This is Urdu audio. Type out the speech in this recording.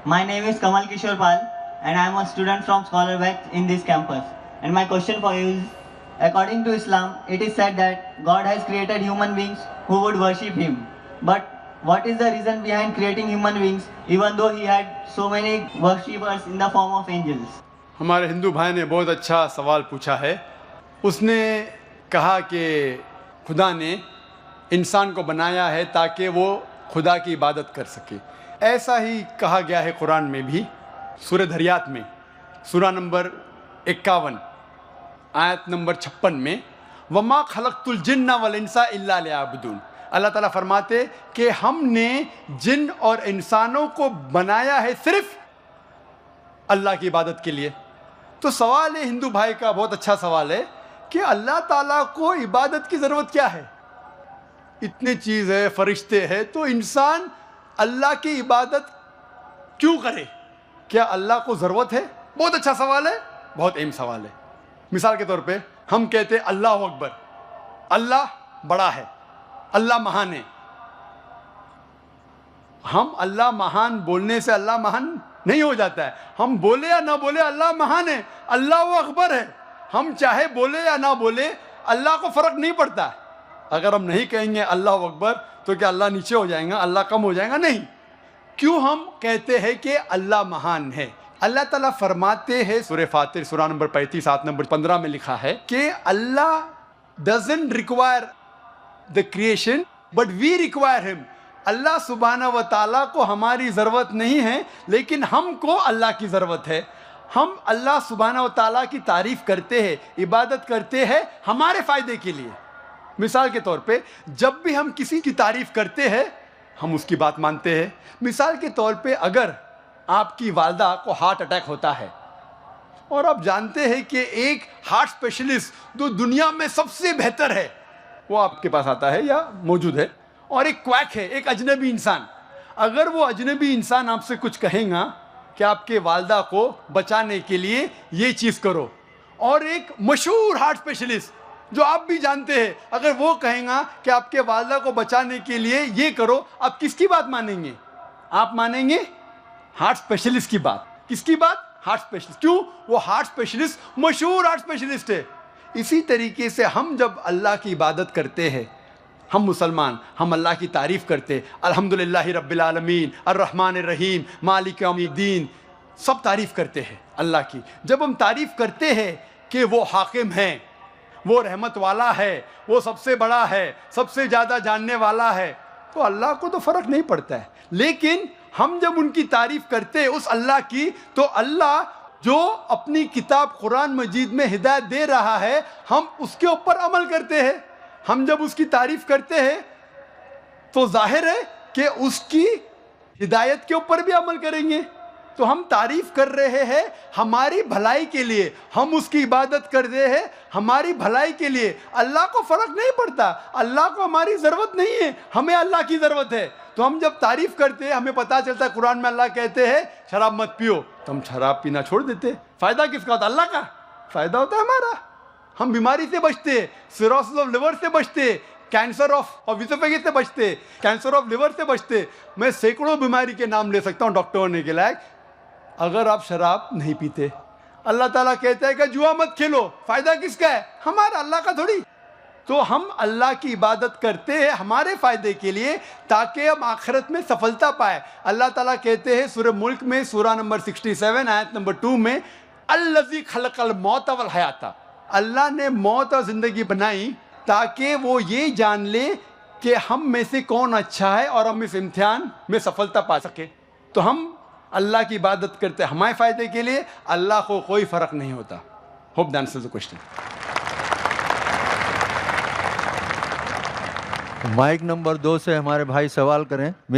My name is Kamal Kishore Pal, and I am a student from Scholar West in this campus. And my question for you is, according to Islam, it is said that God has created human beings who would worship Him. But what is the reason behind creating human beings, even though He had so many worshippers in the form of angels? ہمارے ہندو بھائی نے بہت اچھا سوال پوچھا ہے. اس نے کہا کہ خدا نے انسان کو بنایا ہے تاکہ وہ خدا کی عبادت کر سکے. ایسا ہی کہا گیا ہے قرآن میں بھی، سورہ دھریات میں، سورہ نمبر 51 آیت نمبر 56 میں، وَمَا خَلَقْتُ الْجِنَّ وَالْإِنسَ إِلَّا لِيَعْبُدُونَ. اللہ تعالیٰ فرماتے کہ ہم نے جن اور انسانوں کو بنایا ہے صرف اللہ کی عبادت کے لیے. تو سوال ہے ہندو بھائی کا، بہت اچھا سوال ہے کہ اللہ تعالیٰ کو عبادت کی ضرورت کیا ہے؟ اتنی چیز ہے، فرشتے ہیں، تو انسان اللہ کی عبادت کیوں کرے؟ کیا اللہ کو ضرورت ہے؟ بہت اچھا سوال ہے، بہت اہم سوال ہے. مثال کے طور پہ ہم کہتے ہیں اللہ اکبر، اللہ بڑا ہے، اللہ مہان ہے. ہم اللہ مہان بولنے سے اللہ مہان نہیں ہو جاتا ہے. ہم بولے یا نہ بولے اللہ مہان ہے، اللہ اکبر ہے. ہم چاہے بولے یا نہ بولے اللہ کو فرق نہیں پڑتا. اگر ہم نہیں کہیں گے اللہ اکبر تو کیا اللہ نیچے ہو جائیں گا، اللہ کم ہو جائیں گا؟ نہیں. کیوں ہم کہتے ہیں کہ اللہ مہان ہے؟ اللہ تعالیٰ فرماتے ہیں سورہ فاطر سورہ نمبر 35 آیت نمبر 15 میں لکھا ہے کہ اللہ doesn't require the creation but we require him. اللہ سبحانہ و تعالیٰ کو ہماری ضرورت نہیں ہے لیکن ہم کو اللہ کی ضرورت ہے. ہم اللہ سبحانہ و تعالیٰ کی تعریف کرتے ہیں، عبادت کرتے ہیں ہمارے فائدے کے لیے. مثال کے طور پہ جب بھی ہم کسی کی تعریف کرتے ہیں ہم اس کی بات مانتے ہیں. مثال کے طور پہ اگر آپ کی والدہ کو ہارٹ اٹیک ہوتا ہے اور آپ جانتے ہیں کہ ایک ہارٹ اسپیشلسٹ جو دنیا میں سب سے بہتر ہے وہ آپ کے پاس آتا ہے یا موجود ہے، اور ایک کویک ہے، ایک اجنبی انسان، اگر وہ اجنبی انسان آپ سے کچھ کہیں گا کہ آپ کے والدہ کو بچانے کے لیے یہ چیز کرو، اور ایک مشہور ہارٹ اسپیشلسٹ جو آپ بھی جانتے ہیں اگر وہ کہیں گا کہ آپ کے والدہ کو بچانے کے لیے یہ کرو، آپ کس کی بات مانیں گے؟ آپ مانیں گے ہارٹ اسپیشلسٹ کی بات. کس کی بات؟ Heart specialist. کیوں؟ وہ ہارٹ اسپیشلسٹ مشہور ہارٹ اسپیشلسٹ ہے. اسی طریقے سے ہم جب اللہ کی عبادت کرتے ہیں، ہم مسلمان، ہم اللہ کی تعریف کرتے، الحمدللہ رب العالمین الرحمن الرحیم مالک یوم الدین، سب تعریف کرتے ہیں اللہ کی. جب ہم تعریف کرتے ہیں کہ وہ حاکم ہیں، وہ رحمت والا ہے، وہ سب سے بڑا ہے، سب سے زیادہ جاننے والا ہے، تو اللہ کو تو فرق نہیں پڑتا ہے. لیکن ہم جب ان کی تعریف کرتے ہیں اس اللہ کی، تو اللہ جو اپنی کتاب قرآن مجید میں ہدایت دے رہا ہے ہم اس کے اوپر عمل کرتے ہیں. ہم جب اس کی تعریف کرتے ہیں تو ظاہر ہے کہ اس کی ہدایت کے اوپر بھی عمل کریں گے. تو ہم تعریف کر رہے ہیں ہماری بھلائی کے لیے، ہم اس کی عبادت کر رہے ہیں ہماری بھلائی کے لیے. اللہ کو فرق نہیں پڑتا، اللہ کو ہماری ضرورت نہیں ہے، ہمیں اللہ کی ضرورت ہے. تو ہم جب تعریف کرتے ہیں ہمیں پتہ چلتا ہے قرآن میں اللہ کہتے ہیں شراب مت پیو، تو ہم شراب پینا چھوڑ دیتے. فائدہ کس کا ہوتا ہے؟ اللہ کا. فائدہ ہوتا ہے ہمارا. ہم بیماری سے بچتے، سیروسس آف لیور سے بچتے، کینسر آف اسوفیگس سے بچتے، کینسر آف لیور سے بچتے. میں سینکڑوں بیماری کے نام لے سکتا ہوں ڈاکٹر ہونے کے لائق اگر آپ شراب نہیں پیتے. اللہ تعالیٰ کہتا ہے کہ جوا مت کھیلو، فائدہ کس کا ہے؟ ہمارا، اللہ کا تھوڑی. تو ہم اللہ کی عبادت کرتے ہیں ہمارے فائدے کے لیے تاکہ ہم آخرت میں سفلتا پائے. اللہ تعالیٰ کہتے ہیں سورہ ملک میں سورہ نمبر 67 آیت نمبر 2 میں، الذی خلق الموت والحیات، اللہ نے موت اور زندگی بنائی تاکہ وہ یہ جان لے کہ ہم میں سے کون اچھا ہے اور ہم اس امتحان میں سفلتا پا سکے. تو ہم اللہ کی عبادت کرتے ہیں ہمارے فائدے کے لیے، اللہ کو کوئی فرق نہیں ہوتا. Hope that answers the question. Mic number 2 سے ہمارے بھائی سوال کریں.